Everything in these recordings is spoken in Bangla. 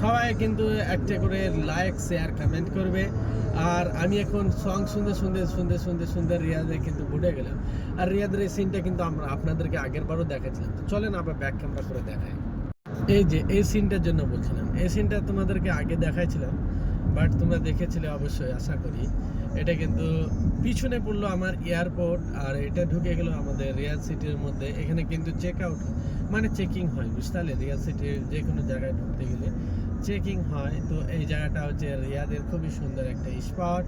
সবাই কিন্তু একটা করে লাইক শেয়ার কমেন্ট করবে। আর আমি এখন সং শুনতে রিয়াদে কিন্তু ঘুরে গেলাম। আর রিয়াদের এই সিনটা কিন্তু আমরা আপনাদেরকে আগের বারও দেখাচ্ছিলাম। তো চলেন আবার ব্যাক ক্যামেরা করে দেখাই। এই যে এই সিনটার জন্য বলছিলাম, এই সিনটা তোমাদেরকে আগে দেখাইছিলাম, বাট তোমরা দেখেছিলে অবশ্যই আশা করি। এটা কিন্তু পিছনে পড়লো আমার এয়ারপোর্ট, আর এটা ঢুকে গেল আমাদের রিয়াদ সিটির মধ্যে। এখানে কিন্তু চেক আউট মানে চেকিং হয়, বুঝতে পারলে? রিয়াদ সিটির যে কোনো জায়গায় ঢুকতে গেলে চেকিং হয়। তো এই জায়গাটা হচ্ছে রিয়াদের খুবই সুন্দর একটা স্পট,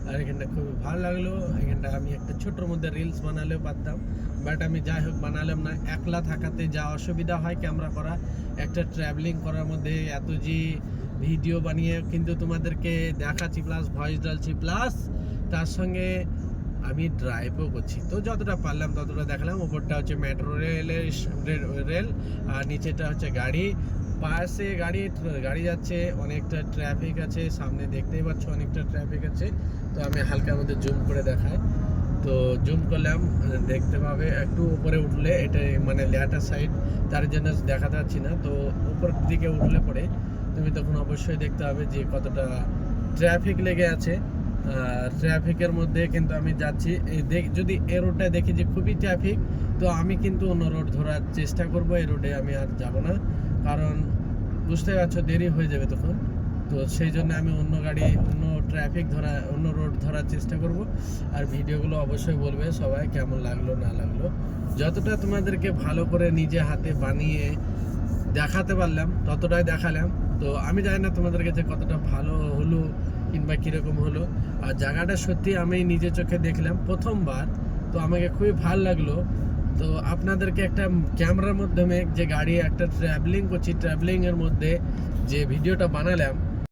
আর এখানটা খুবই ভালো লাগলো। এখানটা আমি একটা ছোটোর মধ্যে রিলস বানালেও পারতাম, বাট আমি যাই হোক বানালাম না। একলা থাকাতে যা অসুবিধা হয় ক্যামেরা করা, একটা ট্রাভেলিং করার মধ্যে এত যে ভিডিও বানিয়ে কিন্তু তোমাদেরকে দেখাচ্ছি, প্লাস ভয়েস ডালছি, প্লাস তার সঙ্গে আমি ড্রাইভও করছি। তো যতটা পারলাম ততটা দেখালাম। ওপরটা হচ্ছে মেট্রো রেল, আর নিচেটা হচ্ছে গাড়ি। পাশে গাড়ি যাচ্ছে, অনেকটা ট্রাফিক আছে, সামনে দেখতেই পাচ্ছ অনেকটা ট্রাফিক আছে। তো আমি হালকার মধ্যে জুম করে দেখাই। তো জুম করলাম, দেখতে পাবে একটু উপরে উঠলে, এটা মানে লেয়াটার সাইড, তার জন্য দেখাতে পাচ্ছি না। তো উপর দিকে উঠলে পরে তুমি তখন অবশ্যই দেখতে হবে যে কতটা ট্রাফিক লেগে আছে। ট্রাফিকের মধ্যে কিন্তু আমি যাচ্ছি, যদি এ রোডটা দেখি যে খুবই ট্রাফিক, তো আমি কিন্তু অন্য রোড ধরার চেষ্টা করব। এই রোডে আমি আর যাব না, কারণ বুঝতে পারছো দেরি হয়ে যাবে তখন। তো সেই জন্য আমি অন্য রোড ধরার চেষ্টা করব। আর ভিডিওগুলো অবশ্যই বলবে সবাই কেমন লাগলো না লাগলো। যতটা তোমাদেরকে ভালো করে নিজে হাতে বানিয়ে দেখাতে পারলাম ততটাই দেখালাম। তো আমি জানি না তোমাদের কাছে কতটা ভালো হলো কিংবা কীরকম হলো। আর জায়গাটা সত্যি আমি নিজের চোখে দেখলাম প্রথমবার, তো আমাকে খুবই ভালো লাগলো। তো আপনাদেরকে একটা ক্যামেরার মাধ্যমে যে গাড়ি একটা ট্রাভেলিং করছি, ট্রাভেলিংয়ের মধ্যে যে ভিডিওটা বানালাম,